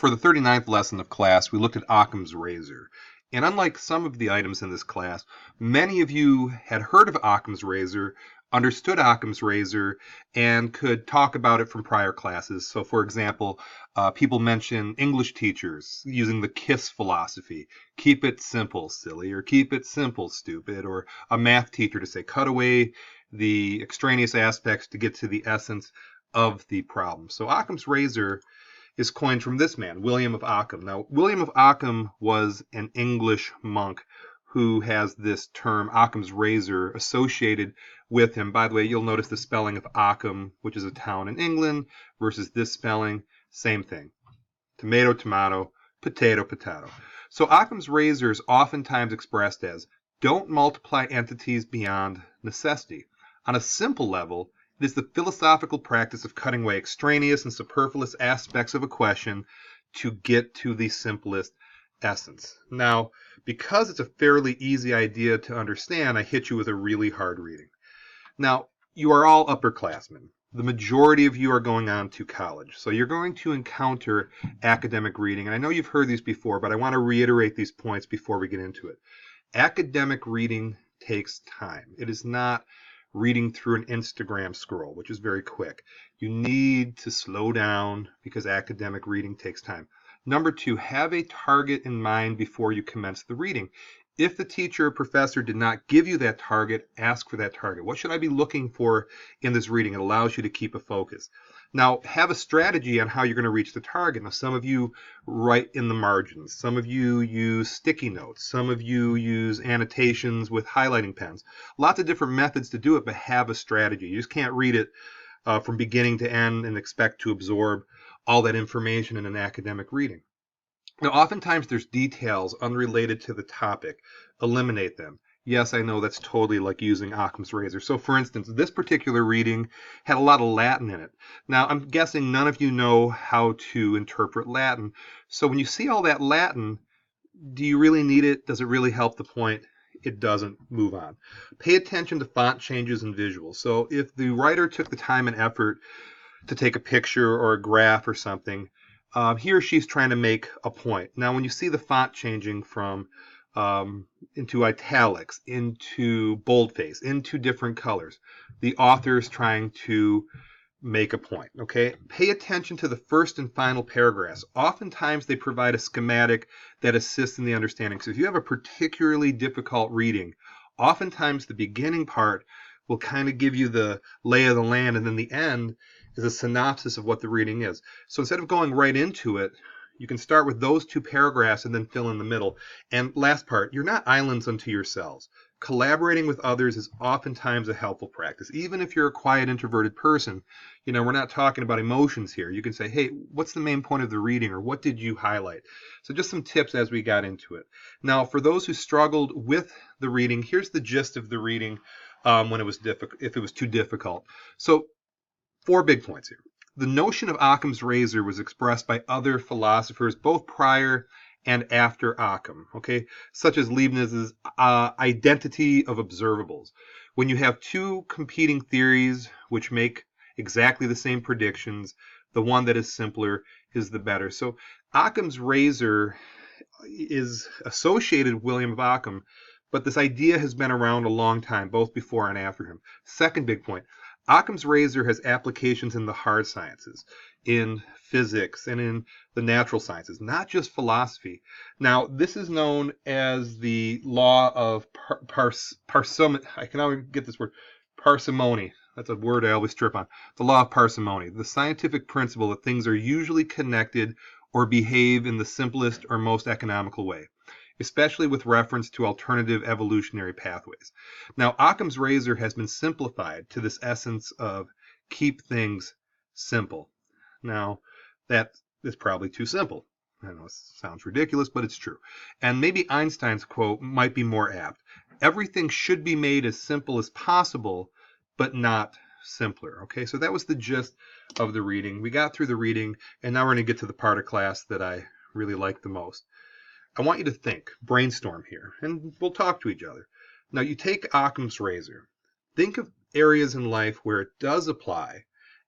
For the 39th lesson of class, we looked at Occam's Razor. And unlike some of the items in this class, many of you had heard of Occam's Razor, understood Occam's Razor, and could talk about it from prior classes. So, for example, people mention English teachers using the KISS philosophy, keep it simple, silly, or keep it simple, stupid, or a math teacher to say, cut away the extraneous aspects to get to the essence of the problem. So Occam's Razor is coined from this man, William of Occam. Now, William of Occam was an English monk who has this term, Occam's Razor, associated with him. By the way, you'll notice the spelling of Occam, which is a town in England, versus this spelling, same thing. Tomato, tomato, potato, potato. So Occam's Razor is oftentimes expressed as, don't multiply entities beyond necessity. On a simple level, it is the philosophical practice of cutting away extraneous and superfluous aspects of a question to get to the simplest essence. Now, because it's a fairly easy idea to understand, I hit you with a really hard reading. Now, you are all upperclassmen. The majority of you are going on to college. So you're going to encounter academic reading. And I know you've heard these before, but I want to reiterate these points before we get into it. Academic reading takes time. It is not reading through an Instagram scroll, which is very quick. You need to slow down because academic reading takes time. Number two, have a target in mind before you commence the reading. If the teacher or professor did not give you that target, ask for that target. What should I be looking for in this reading? It allows you to keep a focus. Now, have a strategy on how you're going to reach the target. Now, some of you write in the margins. Some of you use sticky notes. Some of you use annotations with highlighting pens. Lots of different methods to do it, but have a strategy. You just can't read it from beginning to end and expect to absorb all that information in an academic reading. Now, oftentimes there's details unrelated to the topic. Eliminate them. Yes, I know that's totally like using Occam's Razor. So, for instance, this particular reading had a lot of Latin in it. Now, I'm guessing none of you know how to interpret Latin. So when you see all that Latin, do you really need it? Does it really help the point? It doesn't. Move on. Pay attention to font changes and visuals. So if the writer took the time and effort to take a picture or a graph or something, he or she's trying to make a point. Now, when you see the font changing from into italics, into boldface, into different colors, the author is trying to make a point, okay? Pay attention to the first and final paragraphs. Oftentimes, they provide a schematic that assists in the understanding. So if you have a particularly difficult reading, oftentimes the beginning part will kind of give you the lay of the land, and then the end is a synopsis of what the reading is. So instead of going right into it, you can start with those two paragraphs and then fill in the middle. And last part, you're not islands unto yourselves. Collaborating with others is oftentimes a helpful practice. Even if you're a quiet, introverted person, we're not talking about emotions here. You can say, hey, what's the main point of the reading, or what did you highlight? So just some tips as we got into it. Now, for those who struggled with the reading, here's the gist of the reading when it was difficult, if it was too difficult. So 4 big points here. The notion of Occam's Razor was expressed by other philosophers, both prior and after Occam, okay, such as Leibniz's identity of observables. When you have two competing theories which make exactly the same predictions, the one that is simpler is the better. So Occam's Razor is associated with William of Occam, but this idea has been around a long time, both before and after him. Second big point, Occam's Razor has applications in the hard sciences, in physics, and in the natural sciences, not just philosophy. Now, this is known as the law of parsimony. I can always get this word, parsimony. That's a word I always trip on. The law of parsimony, the scientific principle that things are usually connected or behave in the simplest or most economical way, especially with reference to alternative evolutionary pathways. Now, Occam's Razor has been simplified to this essence of keep things simple. Now, that is probably too simple. I know it sounds ridiculous, but it's true. And maybe Einstein's quote might be more apt. Everything should be made as simple as possible, but not simpler. Okay, so that was the gist of the reading. We got through the reading, and now we're going to get to the part of class that I really like the most. I want you to think, brainstorm here, and we'll talk to each other. Now, you take Occam's Razor. Think of areas in life where it does apply,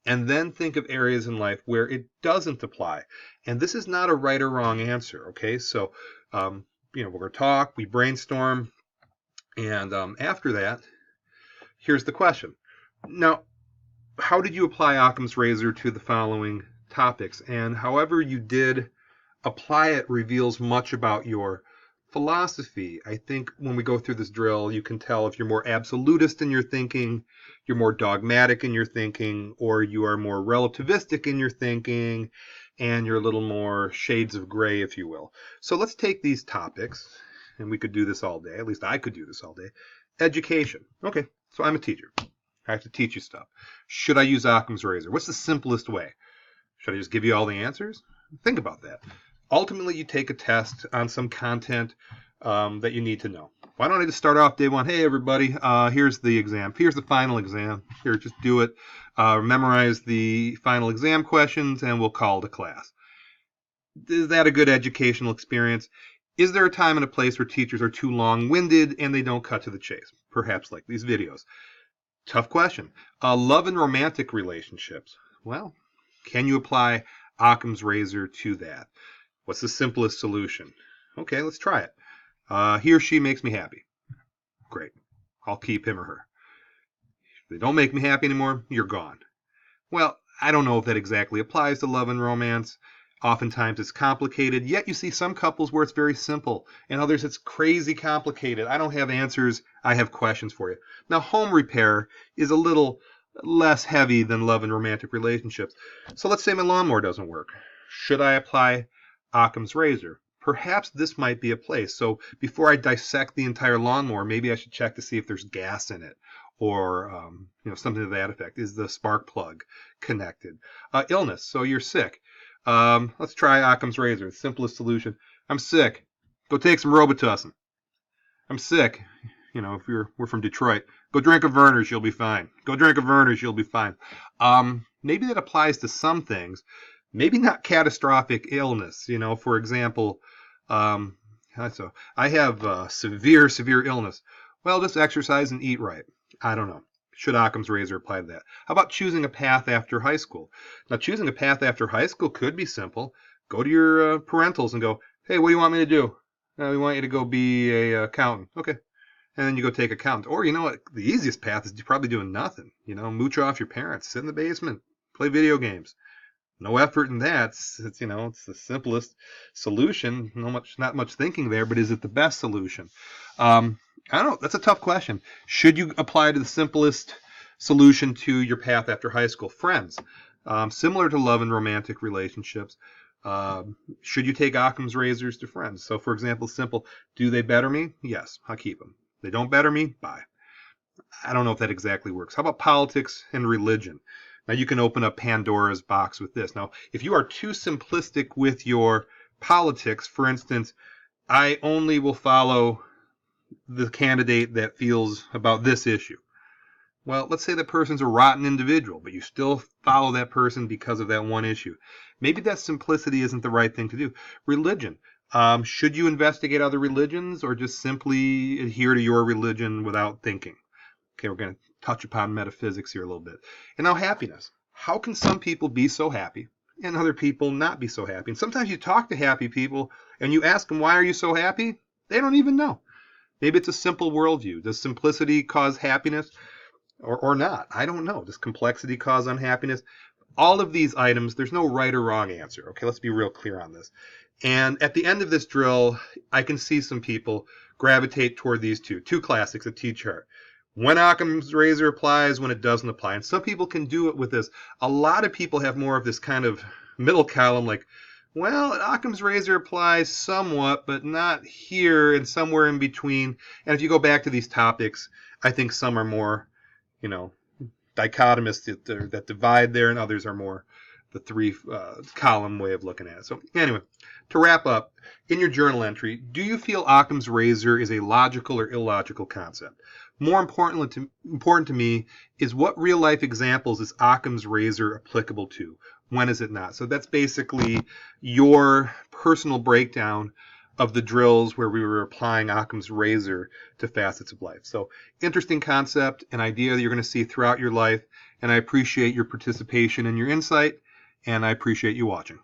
and then think of areas in life where it doesn't apply. And this is not a right or wrong answer, okay? So, we're going to talk, we brainstorm, and after that, here's the question. Now, how did you apply Occam's razor to the following topics? And however you did apply it reveals much about your philosophy. I think when we go through this drill, you can tell if you're more absolutist in your thinking, you're more dogmatic in your thinking, or you are more relativistic in your thinking, and you're a little more shades of gray, if you will. So let's take these topics, and we could do this all day. At least I could do this all day. Education. Okay, so I'm a teacher. I have to teach you stuff. Should I use Occam's razor? What's the simplest way? Should I just give you all the answers? Think about that. Ultimately, you take a test on some content that you need to know. Why don't I just start off day one? Hey, everybody, here's the exam. Here's the final exam. Here, just do it. Memorize the final exam questions, and we'll call it a class. Is that a good educational experience? Is there a time and a place where teachers are too long-winded and they don't cut to the chase? Perhaps like these videos. Tough question. Love and romantic relationships. Well, can you apply Occam's razor to that? What's the simplest solution? Okay, let's try it. He or she makes me happy. Great. I'll keep him or her. If they don't make me happy anymore, you're gone. Well, I don't know if that exactly applies to love and romance. Oftentimes it's complicated, yet you see some couples where it's very simple, and others it's crazy complicated. I don't have answers, I have questions for you. Now, home repair is a little less heavy than love and romantic relationships. So let's say my lawnmower doesn't work. Should I apply Occam's razor? Perhaps this might be a place. So before I dissect the entire lawnmower, maybe I should check to see if there's gas in it, or something to that effect. Is the spark plug connected? Illness, so you're sick. Let's try Occam's razor, the simplest solution. I'm sick. Go take some Robitussin. I'm sick. If we're from Detroit, go drink a Verner's, you'll be fine. Go drink a Verner's, you'll be fine. Maybe that applies to some things. Maybe not catastrophic illness. For example, so I have severe illness. Well, just exercise and eat right. I don't know. Should Occam's razor apply to that? How about choosing a path after high school? Now, choosing a path after high school could be simple. Go to your parentals and go, hey, what do you want me to do? We want you to go be a accountant. Okay. And then you go take accountant. Or, you know what? The easiest path is probably doing nothing. Mooch off your parents. Sit in the basement. Play video games. No effort in that. It's the simplest solution. Not much thinking there, but is it the best solution? I don't know. That's a tough question. Should you apply to the simplest solution to your path after high school? Friends. Similar to love and romantic relationships. Should you take Occam's razors to friends? So, for example, simple. Do they better me? Yes, I'll keep them. They don't better me? Bye. I don't know if that exactly works. How about politics and religion? Now, you can open up Pandora's box with this. Now, if you are too simplistic with your politics, for instance, I only will follow the candidate that feels about this issue. Well, let's say that person's a rotten individual, but you still follow that person because of that one issue. Maybe that simplicity isn't the right thing to do. Religion. Should you investigate other religions or just simply adhere to your religion without thinking? Okay, we're going to touch upon metaphysics here a little bit. And now happiness. How can some people be so happy and other people not be so happy? And sometimes you talk to happy people and you ask them, why are you so happy? They don't even know. Maybe it's a simple worldview. Does simplicity cause happiness or not? I don't know. Does complexity cause unhappiness? All of these items, there's no right or wrong answer. Okay, let's be real clear on this. And at the end of this drill, I can see some people gravitate toward these two classics, a T-chart. When Occam's razor applies, when it doesn't apply. And some people can do it with this. A lot of people have more of this kind of middle column, like, well, Occam's razor applies somewhat, but not here and somewhere in between. And if you go back to these topics, I think some are more, dichotomous that divide there, and others are more the three column way of looking at it. So anyway, to wrap up, in your journal entry, do you feel Occam's razor is a logical or illogical concept? More important to me is what real life examples is Occam's razor applicable to? When is it not? So that's basically your personal breakdown of the drills where we were applying Occam's razor to facets of life. So interesting concept, an idea that you're going to see throughout your life, and I appreciate your participation and your insight, and I appreciate you watching.